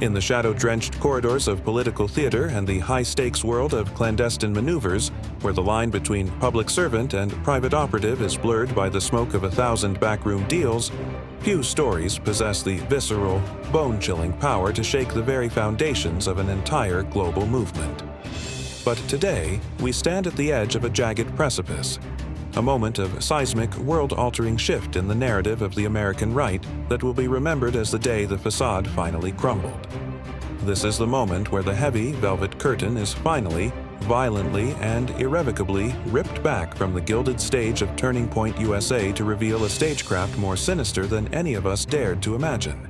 In the shadow-drenched corridors of political theater and the high-stakes world of clandestine maneuvers, where the line between public servant and private operative is blurred by the smoke of 1,000 backroom deals, few stories possess the visceral, bone-chilling power to shake the very foundations of an entire global movement. But today, we stand at the edge of a jagged precipice, a moment of seismic, world-altering shift in the narrative of the American right that will be remembered as the day the facade finally crumbled. This is the moment where the heavy velvet curtain is finally, violently, and irrevocably ripped back from the gilded stage of Turning Point USA to reveal a stagecraft more sinister than any of us dared to imagine.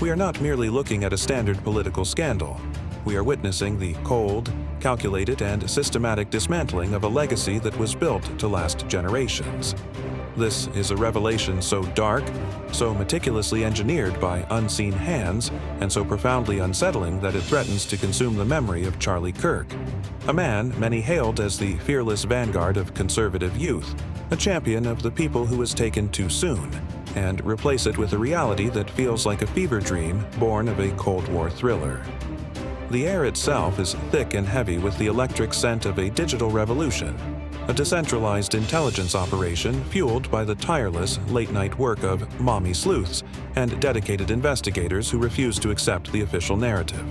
We are not merely looking at a standard political scandal. We are witnessing the cold, calculated, and systematic dismantling of a legacy that was built to last generations. This is a revelation so dark, so meticulously engineered by unseen hands, and so profoundly unsettling that it threatens to consume the memory of Charlie Kirk, a man many hailed as the fearless vanguard of conservative youth, a champion of the people who was taken too soon, and replace it with a reality that feels like a fever dream born of a Cold War thriller. The air itself is thick and heavy with the electric scent of a digital revolution, a decentralized intelligence operation fueled by the tireless, late-night work of mommy sleuths and dedicated investigators who refuse to accept the official narrative.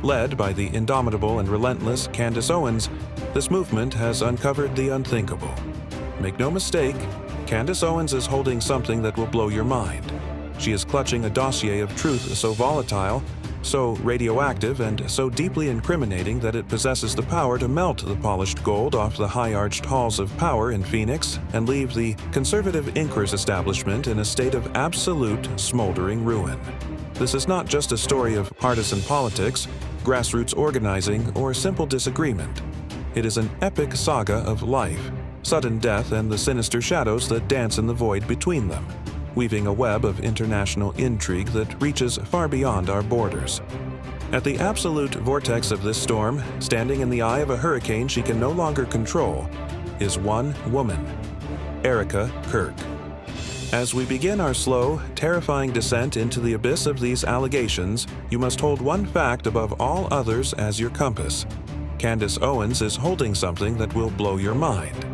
Led by the indomitable and relentless Candace Owens, this movement has uncovered the unthinkable. Make no mistake, Candace Owens is holding something that will blow your mind. She is clutching a dossier of truth so volatile, so radioactive, and so deeply incriminating that it possesses the power to melt the polished gold off the high-arched halls of power in Phoenix and leave the conservative Inquirers establishment in a state of absolute, smoldering ruin. This is not just a story of partisan politics, grassroots organizing, or simple disagreement. It is an epic saga of life, sudden death, and the sinister shadows that dance in the void between them, weaving a web of international intrigue that reaches far beyond our borders. At the absolute vortex of this storm, standing in the eye of a hurricane she can no longer control, is one woman, Erika Kirk. As we begin our slow, terrifying descent into the abyss of these allegations, you must hold one fact above all others as your compass. Candace Owens is holding something that will blow your mind.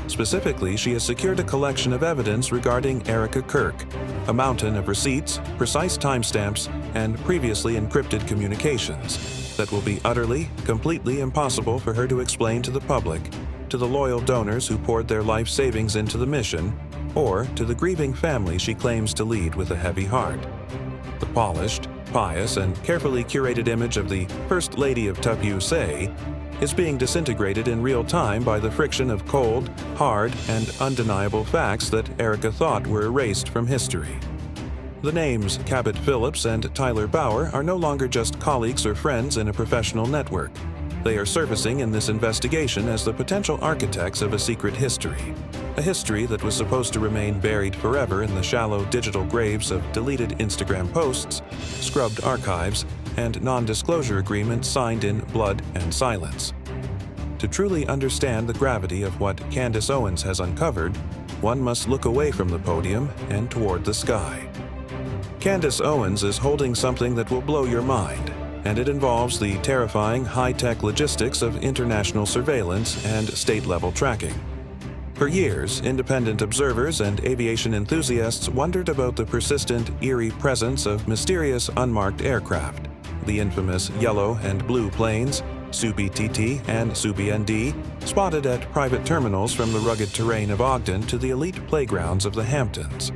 Specifically, she has secured a collection of evidence regarding Erica Kirk, a mountain of receipts, precise timestamps, and previously encrypted communications that will be utterly, completely impossible for her to explain to the public, to the loyal donors who poured their life savings into the mission, or to the grieving family she claims to lead with a heavy heart. The polished, pious, and carefully curated image of the First Lady of TPUSA is being disintegrated in real time by the friction of cold, hard, and undeniable facts that Erica thought were erased from history. The names Cabot Phillips and Tyler Bauer are no longer just colleagues or friends in a professional network. They are surfacing in this investigation as the potential architects of a secret history, a history that was supposed to remain buried forever in the shallow digital graves of deleted Instagram posts, scrubbed archives, and non-disclosure agreements signed in blood and silence. To truly understand the gravity of what Candace Owens has uncovered, one must look away from the podium and toward the sky. Candace Owens is holding something that will blow your mind, and it involves the terrifying high-tech logistics of international surveillance and state-level tracking. For years, independent observers and aviation enthusiasts wondered about the persistent, eerie presence of mysterious unmarked aircraft, the infamous yellow and blue planes, Su-BTT and Su-BND, spotted at private terminals from the rugged terrain of Ogden to the elite playgrounds of the Hamptons.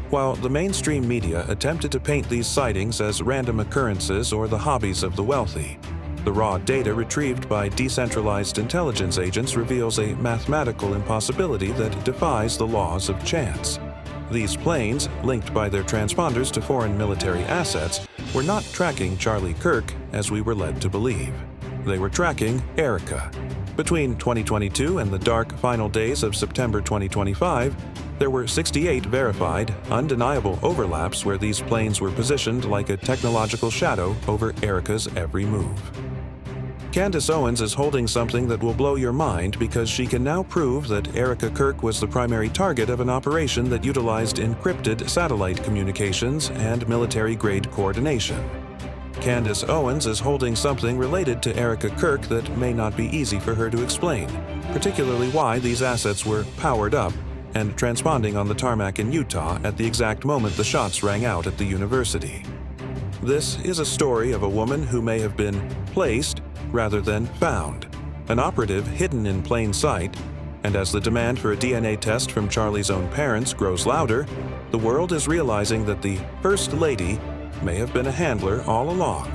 While the mainstream media attempted to paint these sightings as random occurrences or the hobbies of the wealthy, the raw data retrieved by decentralized intelligence agents reveals a mathematical impossibility that defies the laws of chance. These planes, linked by their transponders to foreign military assets, were not tracking Charlie Kirk as we were led to believe. They were tracking Erica. Between 2022 and the dark final days of September 2025, there were 68 verified, undeniable overlaps where these planes were positioned like a technological shadow over Erica's every move. Candace Owens is holding something that will blow your mind because she can now prove that Erica Kirk was the primary target of an operation that utilized encrypted satellite communications and military-grade coordination. Candace Owens is holding something related to Erika Kirk that may not be easy for her to explain, particularly why these assets were powered up and transponding on the tarmac in Utah at the exact moment the shots rang out at the university. This is a story of a woman who may have been placed rather than found, an operative hidden in plain sight, and as the demand for a DNA test from Charlie's own parents grows louder, the world is realizing that the First Lady may have been a handler all along.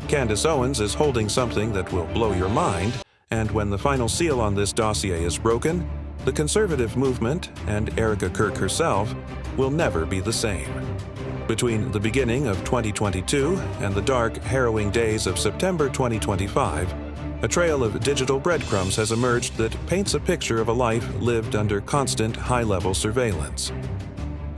Candace Owens is holding something that will blow your mind, and when the final seal on this dossier is broken, the conservative movement and Erika Kirk herself will never be the same. Between the beginning of 2022 and the dark, harrowing days of September 2025, a trail of digital breadcrumbs has emerged that paints a picture of a life lived under constant, high-level surveillance.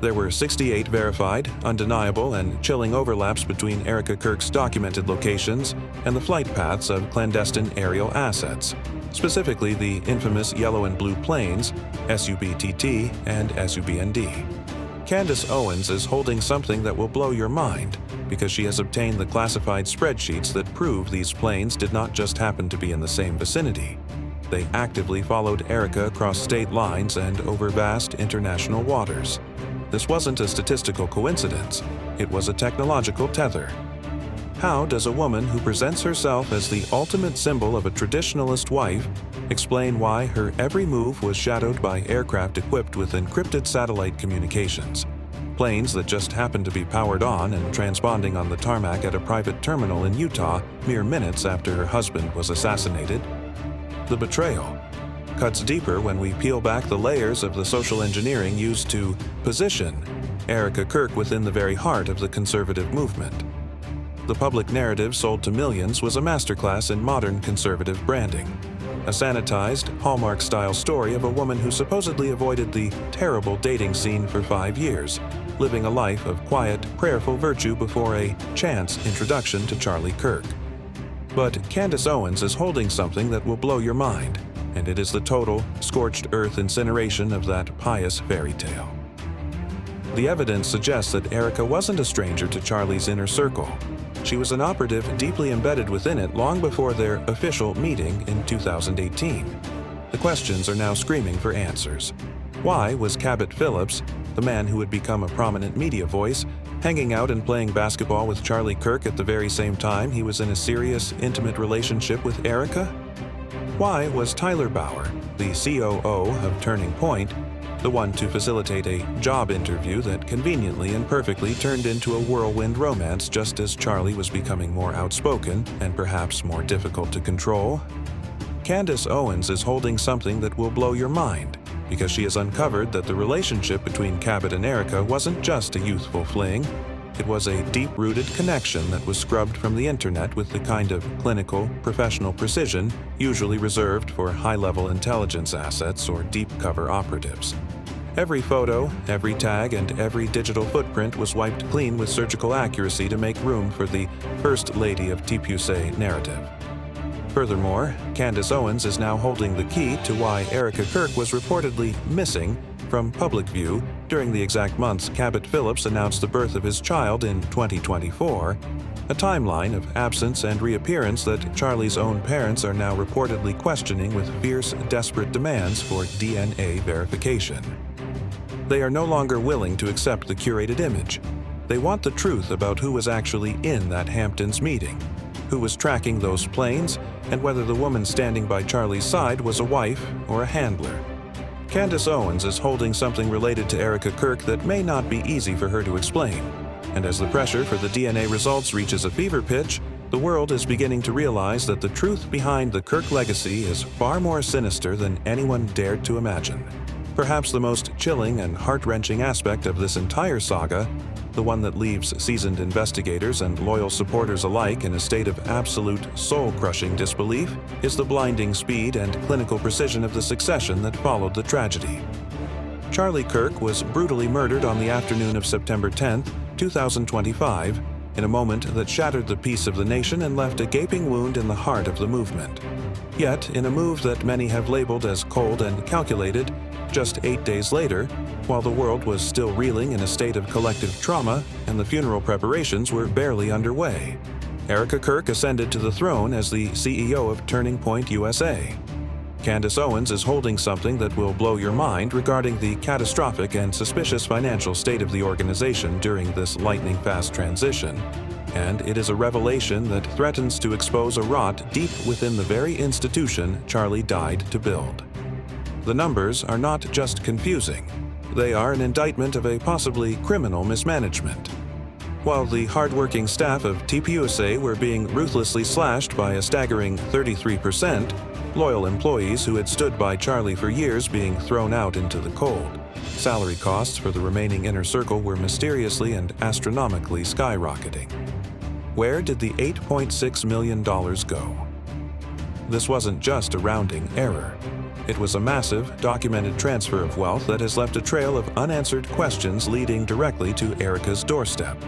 There were 68 verified, undeniable, and chilling overlaps between Erika Kirk's documented locations and the flight paths of clandestine aerial assets, specifically the infamous yellow and blue planes, SUBTT and SUBND. Candace Owens is holding something that will blow your mind because she has obtained the classified spreadsheets that prove these planes did not just happen to be in the same vicinity. They actively followed Erika across state lines and over vast international waters. This wasn't a statistical coincidence, it was a technological tether. How does a woman who presents herself as the ultimate symbol of a traditionalist wife explain why her every move was shadowed by aircraft equipped with encrypted satellite communications? Planes that just happened to be powered on and transponding on the tarmac at a private terminal in Utah mere minutes after her husband was assassinated? The betrayal cuts deeper when we peel back the layers of the social engineering used to position Erika Kirk within the very heart of the conservative movement. The public narrative sold to millions was a masterclass in modern conservative branding, a sanitized, Hallmark-style story of a woman who supposedly avoided the terrible dating scene for 5 years, living a life of quiet, prayerful virtue before a chance introduction to Charlie Kirk. But Candace Owens is holding something that will blow your mind, and it is the total, scorched earth incineration of that pious fairy tale. The evidence suggests that Erika wasn't a stranger to Charlie's inner circle. She was an operative deeply embedded within it long before their official meeting in 2018. The questions are now screaming for answers. Why was Cabot Phillips, the man who would become a prominent media voice, hanging out and playing basketball with Charlie Kirk at the very same time he was in a serious, intimate relationship with Erika? Why was Tyler Bauer, the COO of Turning Point, the one to facilitate a job interview that conveniently and perfectly turned into a whirlwind romance just as Charlie was becoming more outspoken and perhaps more difficult to control? Candace Owens is holding something that will blow your mind because she has uncovered that the relationship between Cabot and Erika wasn't just a youthful fling. It was a deep-rooted connection that was scrubbed from the internet with the kind of clinical, professional precision usually reserved for high-level intelligence assets or deep-cover operatives. Every photo, every tag, and every digital footprint was wiped clean with surgical accuracy to make room for the First Lady of TPUSA narrative. Furthermore, Candace Owens is now holding the key to why Erika Kirk was reportedly missing from public view during the exact months Cabot Phillips announced the birth of his child in 2024, a timeline of absence and reappearance that Charlie's own parents are now reportedly questioning with fierce, desperate demands for DNA verification. They are no longer willing to accept the curated image. They want the truth about who was actually in that Hamptons meeting, who was tracking those planes, and whether the woman standing by Charlie's side was a wife or a handler. Candace Owens is holding something related to Erika Kirk that may not be easy for her to explain, and as the pressure for the DNA results reaches a fever pitch, the world is beginning to realize that the truth behind the Kirk legacy is far more sinister than anyone dared to imagine. Perhaps the most chilling and heart-wrenching aspect of this entire saga, the one that leaves seasoned investigators and loyal supporters alike in a state of absolute, soul-crushing disbelief, is the blinding speed and clinical precision of the succession that followed the tragedy. Charlie Kirk was brutally murdered on the afternoon of September 10, 2025, in a moment that shattered the peace of the nation and left a gaping wound in the heart of the movement. Yet, in a move that many have labeled as cold and calculated, just 8 days later, while the world was still reeling in a state of collective trauma and the funeral preparations were barely underway, Erika Kirk ascended to the throne as the CEO of Turning Point USA. Candace Owens is holding something that will blow your mind regarding the catastrophic and suspicious financial state of the organization during this lightning-fast transition, and it is a revelation that threatens to expose a rot deep within the very institution Charlie died to build. The numbers are not just confusing, they are an indictment of a possibly criminal mismanagement. While the hardworking staff of TPUSA were being ruthlessly slashed by a staggering 33%, loyal employees who had stood by Charlie for years being thrown out into the cold. Salary costs for the remaining inner circle were mysteriously and astronomically skyrocketing. Where did the $8.6 million go? This wasn't just a rounding error. It was a massive, documented transfer of wealth that has left a trail of unanswered questions leading directly to Erica's doorstep.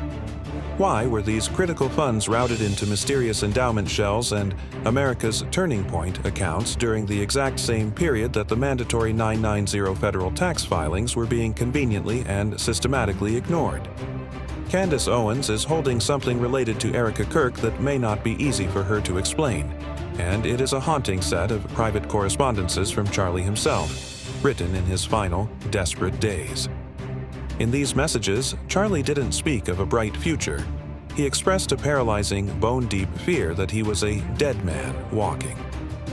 Why were these critical funds routed into mysterious endowment shells and America's Turning Point accounts during the exact same period that the mandatory 990 federal tax filings were being conveniently and systematically ignored? Candace Owens is holding something related to Erika Kirk that may not be easy for her to explain, and it is a haunting set of private correspondences from Charlie himself, written in his final, desperate days. In these messages, Charlie didn't speak of a bright future. He expressed a paralyzing, bone-deep fear that he was a dead man walking.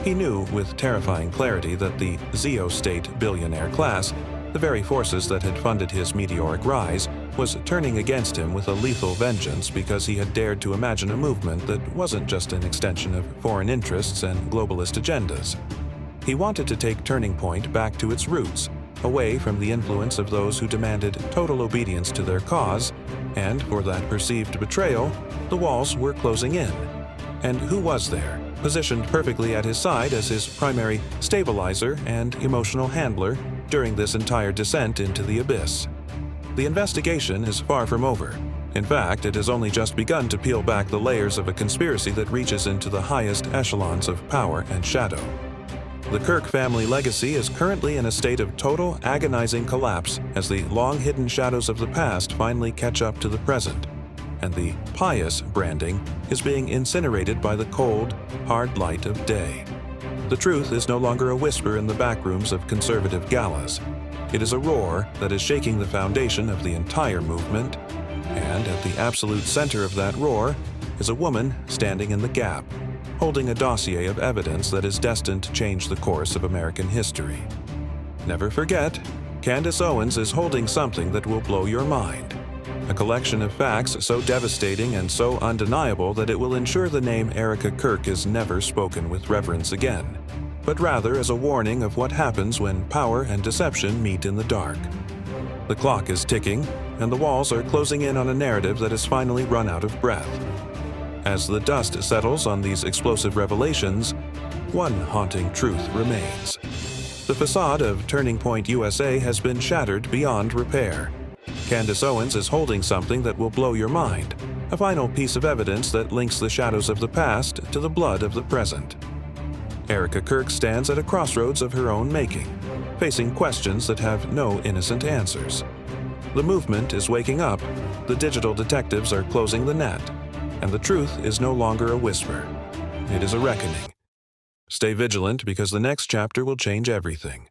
He knew with terrifying clarity that the Zeo State billionaire class, the very forces that had funded his meteoric rise, was turning against him with a lethal vengeance because he had dared to imagine a movement that wasn't just an extension of foreign interests and globalist agendas. He wanted to take Turning Point back to its roots, away from the influence of those who demanded total obedience to their cause, and for that perceived betrayal, the walls were closing in. And who was there, positioned perfectly at his side as his primary stabilizer and emotional handler during this entire descent into the abyss? The investigation is far from over. In fact, it has only just begun to peel back the layers of a conspiracy that reaches into the highest echelons of power and shadow. The Kirk family legacy is currently in a state of total, agonizing collapse as the long-hidden shadows of the past finally catch up to the present, and the pious branding is being incinerated by the cold, hard light of day. The truth is no longer a whisper in the backrooms of conservative galas. It is a roar that is shaking the foundation of the entire movement, and at the absolute center of that roar is a woman standing in the gap, holding a dossier of evidence that is destined to change the course of American history. Never forget, Candace Owens is holding something that will blow your mind. A collection of facts so devastating and so undeniable that it will ensure the name Erika Kirk is never spoken with reverence again, but rather as a warning of what happens when power and deception meet in the dark. The clock is ticking, and the walls are closing in on a narrative that has finally run out of breath. As the dust settles on these explosive revelations, one haunting truth remains. The facade of Turning Point USA has been shattered beyond repair. Candace Owens is holding something that will blow your mind, a final piece of evidence that links the shadows of the past to the blood of the present. Erika Kirk stands at a crossroads of her own making, facing questions that have no innocent answers. The movement is waking up, the digital detectives are closing the net, and the truth is no longer a whisper. It is a reckoning. Stay vigilant because the next chapter will change everything.